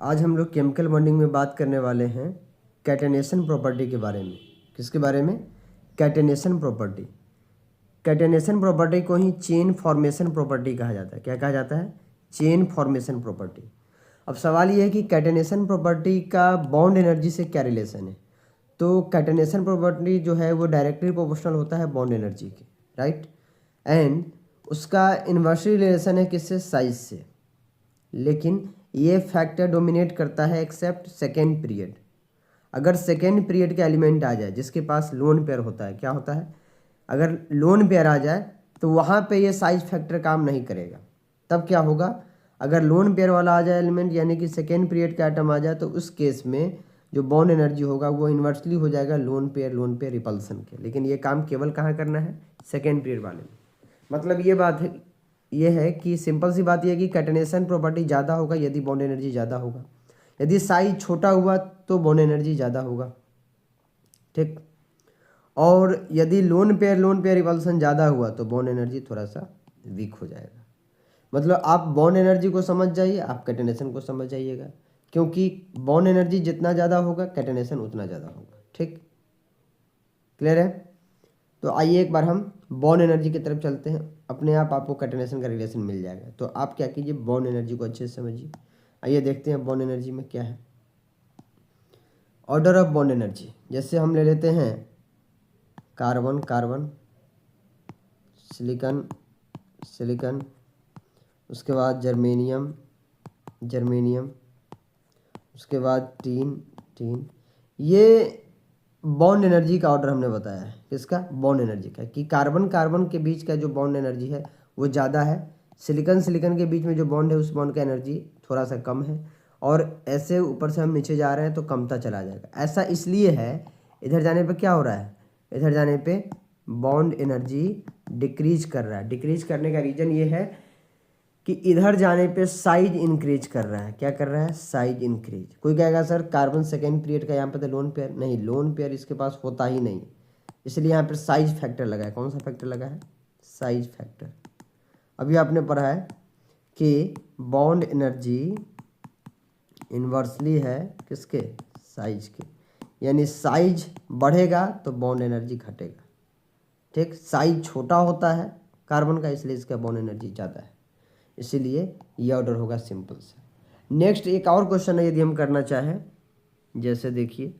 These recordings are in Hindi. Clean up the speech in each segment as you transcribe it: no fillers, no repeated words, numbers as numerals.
आज हम लोग केमिकल बॉन्डिंग में बात करने वाले हैं कैटेनेशन प्रॉपर्टी के बारे में। किसके बारे में? Catenation property. कैटेनेशन प्रॉपर्टी को ही चेन फॉर्मेशन प्रॉपर्टी कहा जाता है। क्या कहा जाता है? Chain formation property. अब सवाल ये है कि कैटेनेशन प्रॉपर्टी का बॉन्ड एनर्जी से क्या रिलेशन है। तो कैटेनेशन प्रॉपर्टी जो है वो डायरेक्टली प्रोपोर्शनल होता है बॉन्ड एनर्जी के, राइट। एंड उसका इन्वर्सली रिलेशन है किससे? साइज से। लेकिन ये फैक्टर डोमिनेट करता है एक्सेप्ट सेकेंड पीरियड। अगर सेकेंड पीरियड का एलिमेंट आ जाए जिसके पास लोन पेयर होता है, क्या होता है, अगर लोन पेयर आ जाए तो वहाँ पे ये साइज फैक्टर काम नहीं करेगा। तब क्या होगा? अगर लोन पेयर वाला आ जाए एलिमेंट, यानी कि सेकेंड पीरियड का आइटम आ जाए, तो उस केस में जो बॉन्ड एनर्जी होगा वो इन्वर्सली हो जाएगा लोन पेयर रिपल्सन के। लेकिन ये काम केवल कहाँ करना है? सेकेंड पीरियड वाले में। मतलब ये बात है, ये है कि सिंपल सी बात यह है कि कैटेनेशन प्रॉपर्टी ज़्यादा होगा यदि बॉन्ड एनर्जी ज़्यादा होगा। यदि साइज छोटा हुआ तो बॉन्ड एनर्जी ज़्यादा होगा, ठीक। और यदि लोन पेयर रिपल्सन ज़्यादा हुआ तो बॉन्ड एनर्जी थोड़ा सा वीक हो जाएगा। मतलब आप बॉन्ड एनर्जी को समझ जाइए, आप कैटेनेशन को समझ जाइएगा, क्योंकि बॉन्ड एनर्जी जितना ज़्यादा होगा कैटेनेशन उतना ज़्यादा होगा, ठीक। क्लियर है? तो आइए एक बार हम बॉन्ड एनर्जी की तरफ चलते हैं। अपने आप आपको कैटेनेशन का रिलेशन मिल जाएगा। तो आप क्या कीजिए, बॉन्ड एनर्जी को अच्छे से समझिए। आइए देखते हैं बॉन्ड एनर्जी में क्या है। ऑर्डर ऑफ बॉन्ड एनर्जी, जैसे हम ले लेते हैं कार्बन कार्बन, सिलिकॉन सिलिकॉन, उसके बाद जर्मेनियम जर्मेनियम, उसके बाद टीन टीन। ये बॉन्ड एनर्जी का ऑर्डर हमने बताया है। किसका? बॉन्ड एनर्जी का, कि कार्बन कार्बन के बीच का जो बॉन्ड एनर्जी है वो ज़्यादा है, सिलिकॉन सिलिकॉन के बीच में जो बॉन्ड है उस बॉन्ड का एनर्जी थोड़ा सा कम है, और ऐसे ऊपर से हम नीचे जा रहे हैं तो कमता चला जाएगा। ऐसा इसलिए है, इधर जाने पे क्या हो रहा है, इधर जाने पे बॉन्ड एनर्जी डिक्रीज कर रहा है। डिक्रीज करने का रीज़न ये है कि इधर जाने पे साइज इंक्रीज कर रहा है। क्या कर रहा है? Size increase. कोई कहेगा सर कार्बन सेकेंड पीरियड का यहाँ पे तो लोन पेयर नहीं, लोन पेयर इसके पास होता ही नहीं, इसलिए यहाँ पर साइज फैक्टर लगा है। कौन सा फैक्टर लगा है? Size factor. अभी आपने पढ़ा है कि बॉन्ड एनर्जी इन्वर्सली है किसके? साइज के। यानी साइज बढ़ेगा तो बॉन्ड एनर्जी घटेगा, ठीक। साइज छोटा होता है कार्बन का, इसलिए इसका बॉन्ड एनर्जी ज़्यादा है, इसीलिए ये ऑर्डर होगा सिंपल से। नेक्स्ट एक और क्वेश्चन है यदि हम करना चाहें, जैसे देखिए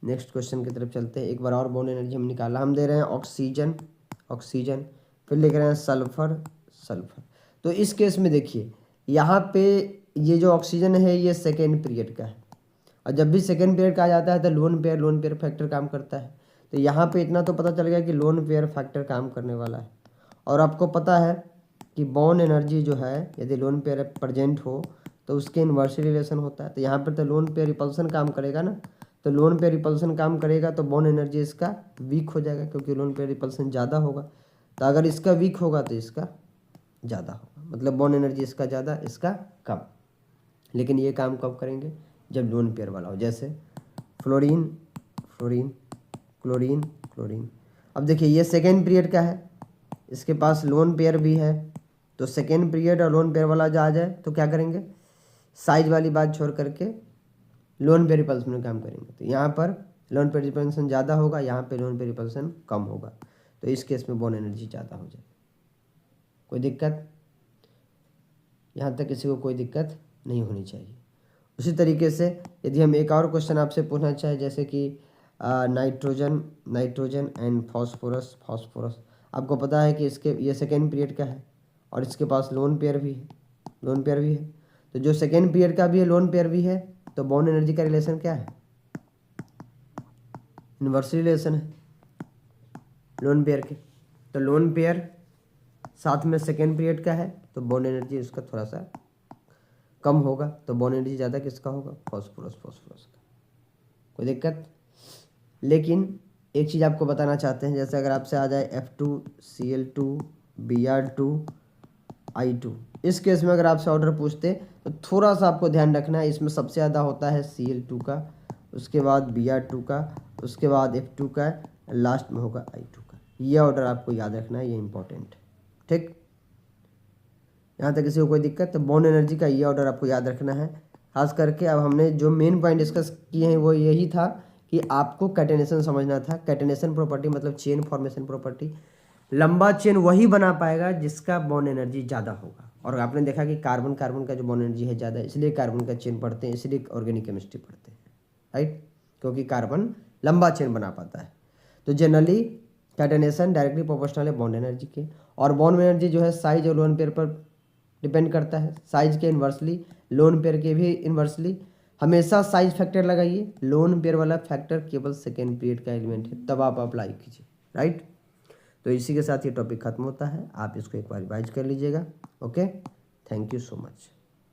नेक्स्ट क्वेश्चन की तरफ चलते हैं। एक बार और बॉन्ड एनर्जी हम निकाला, हम दे रहे हैं ऑक्सीजन ऑक्सीजन, फिर लिख रहे हैं सल्फर सल्फर। तो इस केस में देखिए यहाँ पे ये जो ऑक्सीजन है ये सेकेंड पीरियड का है, और जब भी सेकेंड पीरियड का आ जाता है तो लोन पेयर फैक्टर काम करता है। तो यहाँ पे इतना तो पता चल गया कि लोन पेयर फैक्टर काम करने वाला है। और आपको पता है कि बॉन्ड एनर्जी जो है यदि लोन पेयर प्रेजेंट हो तो उसके इन्वर्सली रिलेशन होता है। तो यहाँ पर तो लोन पेयर रिपल्सन काम करेगा ना, तो लोन पेयर रिपल्सन काम करेगा तो बॉन्ड एनर्जी इसका वीक हो जाएगा, क्योंकि लोन पेयर रिपल्सन ज़्यादा होगा। तो अगर इसका वीक होगा तो इसका ज़्यादा होगा, मतलब बॉन्ड एनर्जी इसका ज़्यादा इसका कम। लेकिन ये काम कब करेंगे? जब लोन पेयर वाला हो। जैसे फ्लोरीन फ्लोरीन क्लोरीन क्लोरीन। अब देखिए ये सेकेंड पीरियड का है, इसके पास लोन पेयर भी है, तो सेकेंड पीरियड और लोन पेयर वाला जा जाए तो क्या करेंगे? साइज वाली बात छोड़ करके लोन पेयर रिपल्सन में काम करेंगे। तो यहाँ पर लोन पेयर रिपल्सन ज़्यादा होगा, यहाँ पे लोन पेयर रिपल्सन कम होगा, तो इस केस में बॉन्ड एनर्जी ज़्यादा हो जाएगी। कोई दिक्कत? यहाँ तक किसी को कोई दिक्कत नहीं होनी चाहिए। उसी तरीके से यदि हम एक और क्वेश्चन आपसे पूछना चाहें, जैसे कि नाइट्रोजन एंड फॉस्फोरस फॉस्फोरस। आपको पता है कि इसके ये सेकेंड पीरियड का है और इसके पास लोन पेयर भी है। तो जो सेकेंड पीरियड का भी है, लोन पेयर भी है, तो बॉन्ड एनर्जी का रिलेशन क्या है? इन्वर्स रिलेशन है लोन पेयर के। तो लोन पेयर साथ में सेकेंड पीरियड का है, तो बॉन्ड एनर्जी उसका थोड़ा सा कम होगा, तो बॉन्ड एनर्जी ज़्यादा किसका होगा? फॉस्फोरस का। कोई दिक्कत? लेकिन एक चीज़ आपको बताना चाहते हैं, जैसे अगर आपसे आ जाए F2Cl2 Br2I2, इस केस में अगर आपसे ऑर्डर पूछते तो थोड़ा सा आपको ध्यान रखना है, इसमें सबसे ज़्यादा होता है Cl2 का, उसके बाद Br2 का, उसके बाद F2 का, लास्ट में होगा I2 का। ये ऑर्डर आपको याद रखना है, ये इंपॉर्टेंट है, ठीक। यहाँ तक किसी को कोई दिक्कत? तो बॉन्ड एनर्जी का ये ऑर्डर आपको याद रखना है। खास करके अब हमने जो मेन पॉइंट डिस्कस किए हैं वो यही था कि आपको कैटेनेशन समझना था। कैटेनेशन प्रॉपर्टी मतलब चेन फॉर्मेशन प्रॉपर्टी। लंबा चेन वही बना पाएगा जिसका बॉन्ड एनर्जी ज़्यादा होगा, और आपने देखा कि कार्बन कार्बन का जो बॉन्ड एनर्जी है ज़्यादा, इसलिए कार्बन का चेन पढ़ते हैं, इसलिए ऑर्गेनिक केमिस्ट्री पढ़ते हैं, राइट, क्योंकि कार्बन लंबा चेन बना पाता है। तो जनरली कैटेनेशन डायरेक्टली प्रोपोर्शनल है बॉन्ड एनर्जी के, और बॉन्ड एनर्जी जो है साइज और लोन पेयर पर डिपेंड करता है। साइज के इन्वर्सली, लोन पेयर के भी इन्वर्सली। हमेशा साइज फैक्टर लगाइए, लोन पेयर वाला फैक्टर केवल सेकेंड पीरियड का एलिमेंट है, तब आप अप्लाई कीजिए, राइट। तो इसी के साथ ये टॉपिक खत्म होता है, आप इसको एक बार रिवाइज कर लीजिएगा। Okay, thank you so much.